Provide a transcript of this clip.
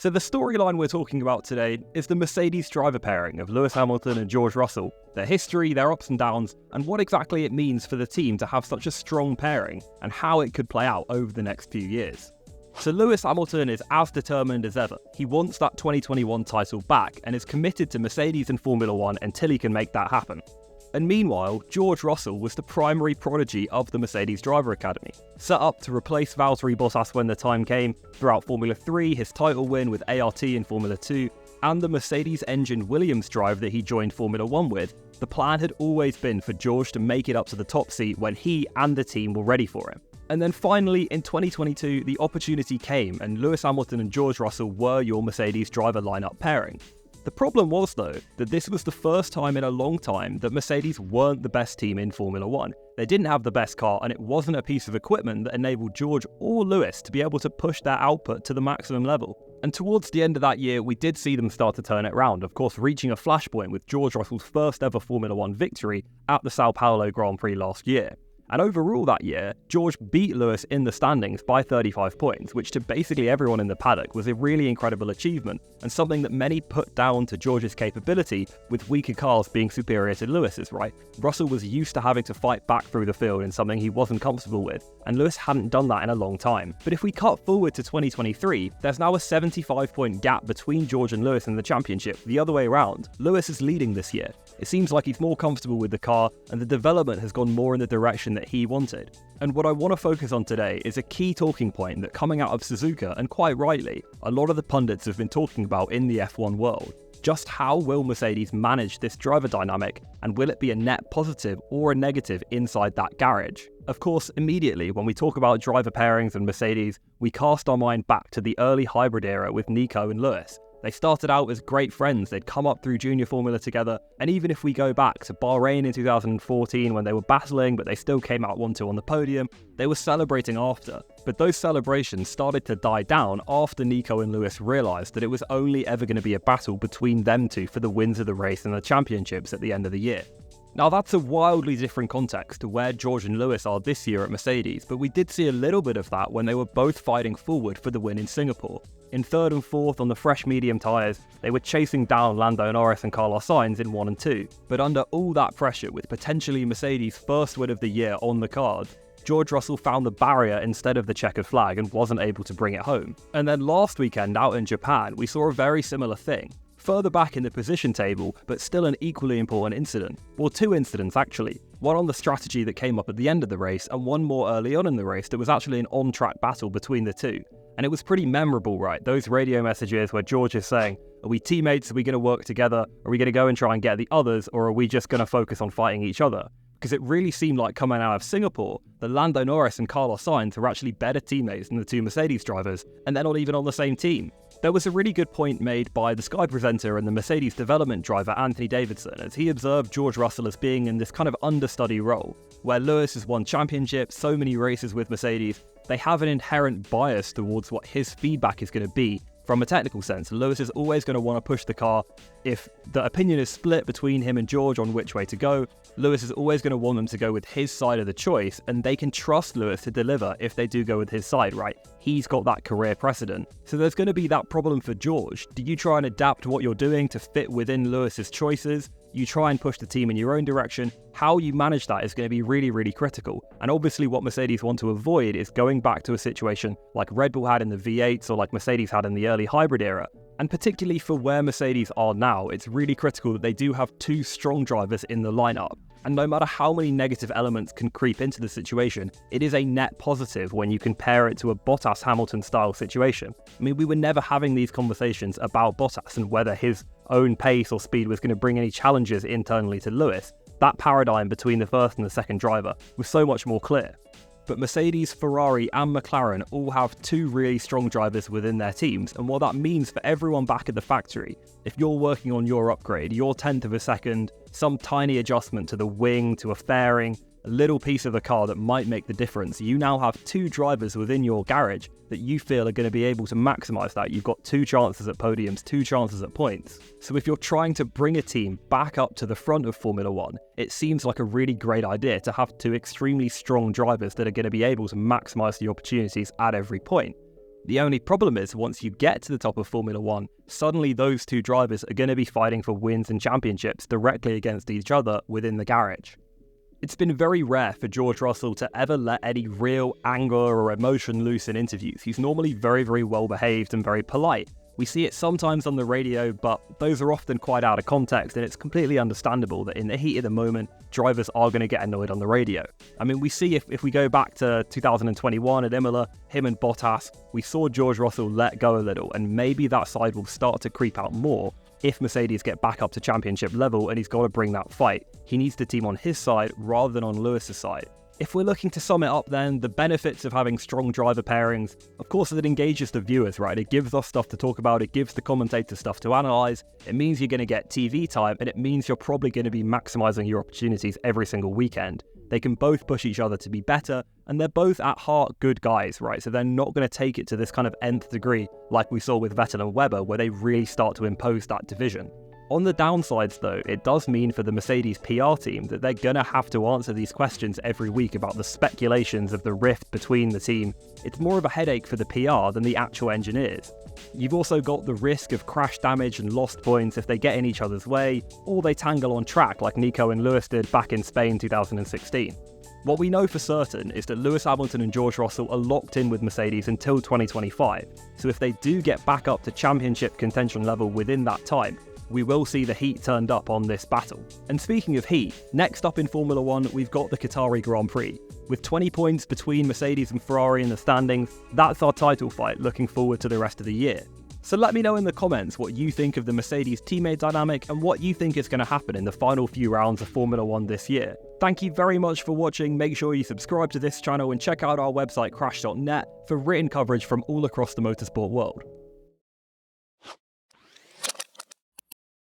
So the storyline we're talking about today is the Mercedes driver pairing of Lewis Hamilton and George Russell, their history, their ups and downs, and what exactly it means for the team to have such a strong pairing and how it could play out over the next few years. So Lewis Hamilton is as determined as ever. He wants that 2021 title back and is committed to Mercedes and Formula One until he can make that happen. And meanwhile, George Russell was the primary prodigy of the Mercedes Driver Academy, set up to replace Valtteri Bottas when the time came, throughout Formula 3, his title win with ART in Formula 2, and the Mercedes-engined Williams drive that he joined Formula 1 with. The plan had always been for George to make it up to the top seat when he and the team were ready for him. And then finally, in 2022, the opportunity came and Lewis Hamilton and George Russell were your Mercedes driver lineup pairing. The problem was, though, that this was the first time in a long time that Mercedes weren't the best team in Formula 1. They didn't have the best car, and it wasn't a piece of equipment that enabled George or Lewis to be able to push their output to the maximum level. And towards the end of that year, we did see them start to turn it around, of course reaching a flashpoint with George Russell's first ever Formula 1 victory at the Sao Paulo Grand Prix last year. And overall that year, George beat Lewis in the standings by 35 points, which to basically everyone in the paddock was a really incredible achievement, and something that many put down to George's capability, with weaker cars being superior to Lewis's, right? Russell was used to having to fight back through the field in something he wasn't comfortable with, and Lewis hadn't done that in a long time. But if we cut forward to 2023, there's now a 75-point gap between George and Lewis in the championship, the other way around. Lewis is leading this year. It seems like he's more comfortable with the car, and the development has gone more in the direction that he wanted. And what I want to focus on today is a key talking point that coming out of Suzuka, and quite rightly, a lot of the pundits have been talking about in the F1 world. Just how will Mercedes manage this driver dynamic, and will it be a net positive or a negative inside that garage? Of course, immediately when we talk about driver pairings and Mercedes, we cast our mind back to the early hybrid era with Nico and Lewis. They started out as great friends, they'd come up through junior formula together, and even if we go back to Bahrain in 2014 when they were battling but they still came out 1-2 on the podium, they were celebrating after. But those celebrations started to die down after Nico and Lewis realised that it was only ever going to be a battle between them two for the wins of the race and the championships at the end of the year. Now that's a wildly different context to where George and Lewis are this year at Mercedes, but we did see a little bit of that when they were both fighting forward for the win in Singapore. In third and fourth on the fresh medium tyres, they were chasing down Lando Norris and Carlos Sainz in 1 and 2. But under all that pressure, with potentially Mercedes' first win of the year on the card, George Russell found the barrier instead of the checkered flag and wasn't able to bring it home. And then last weekend out in Japan, we saw a very similar thing. Further back in the position table, but still an equally important incident. Well, two incidents actually. One on the strategy that came up at the end of the race, and one more early on in the race that was actually an on-track battle between the two. And it was pretty memorable, right? Those radio messages where George is saying, are we teammates? Are we going to work together? Are we going to go and try and get the others? Or are we just going to focus on fighting each other? Because it really seemed like coming out of Singapore that Lando Norris and Carlos Sainz were actually better teammates than the two Mercedes drivers, and they're not even on the same team. There was a really good point made by the Sky presenter and the Mercedes development driver Anthony Davidson as he observed George Russell as being in this kind of understudy role, where Lewis has won championships, so many races with Mercedes, they have an inherent bias towards what his feedback is going to be from a technical sense. Lewis is always going to want to push the car. If the opinion is split between him and George on which way to go, Lewis is always going to want them to go with his side of the choice, and they can trust Lewis to deliver if they do go with his side, right? He's got that career precedent. So there's going to be that problem for George. Do you try and adapt what you're doing to fit within Lewis's choices? You try and push the team in your own direction. How you manage that is going to be really, really critical. And obviously what Mercedes want to avoid is going back to a situation like Red Bull had in the V8s or like Mercedes had in the early hybrid era. And particularly for where Mercedes are now, it's really critical that they do have two strong drivers in the lineup. And no matter how many negative elements can creep into the situation, it is a net positive when you compare it to a Bottas-Hamilton style situation. I mean, we were never having these conversations about Bottas and whether his own pace or speed was going to bring any challenges internally to Lewis. That paradigm between the first and the second driver was so much more clear. But Mercedes, Ferrari and McLaren all have two really strong drivers within their teams, and what that means for everyone back at the factory, if you're working on your upgrade, your 1/10 of a second, some tiny adjustment to the wing, to a fairing, a little piece of the car that might make the difference, you now have two drivers within your garage that you feel are going to be able to maximise that. You've got two chances at podiums, two chances at points. So if you're trying to bring a team back up to the front of Formula 1, it seems like a really great idea to have two extremely strong drivers that are going to be able to maximise the opportunities at every point. The only problem is, once you get to the top of Formula One, suddenly those two drivers are going to be fighting for wins and championships directly against each other within the garage. It's been very rare for George Russell to ever let any real anger or emotion loose in interviews. He's normally very, very well behaved and very polite. We see it sometimes on the radio, but those are often quite out of context, and it's completely understandable that in the heat of the moment, drivers are going to get annoyed on the radio. I mean, we see if we go back to 2021 at Imola, him and Bottas, we saw George Russell let go a little, and maybe that side will start to creep out more if Mercedes get back up to championship level, and he's got to bring that fight. He needs the team on his side rather than on Lewis's side. If we're looking to sum it up then, the benefits of having strong driver pairings, of course it engages the viewers, right? It gives us stuff to talk about, it gives the commentators stuff to analyse, it means you're going to get TV time, and it means you're probably going to be maximising your opportunities every single weekend. They can both push each other to be better, and they're both at heart good guys, right? So they're not going to take it to this kind of nth degree like we saw with Vettel and Webber, where they really start to impose that division. On the downsides though, it does mean for the Mercedes PR team that they're going to have to answer these questions every week about the speculations of the rift between the team. It's more of a headache for the PR than the actual engineers. You've also got the risk of crash damage and lost points if they get in each other's way, or they tangle on track like Nico and Lewis did back in Spain 2016. What we know for certain is that Lewis Hamilton and George Russell are locked in with Mercedes until 2025, so if they do get back up to championship contention level within that time, we will see the heat turned up on this battle. And speaking of heat, next up in Formula One, we've got the Qatari Grand Prix. With 20 points between Mercedes and Ferrari in the standings, that's our title fight looking forward to the rest of the year. So let me know in the comments what you think of the Mercedes teammate dynamic and what you think is going to happen in the final few rounds of Formula One this year. Thank you very much for watching. Make sure you subscribe to this channel and check out our website crash.net for written coverage from all across the motorsport world.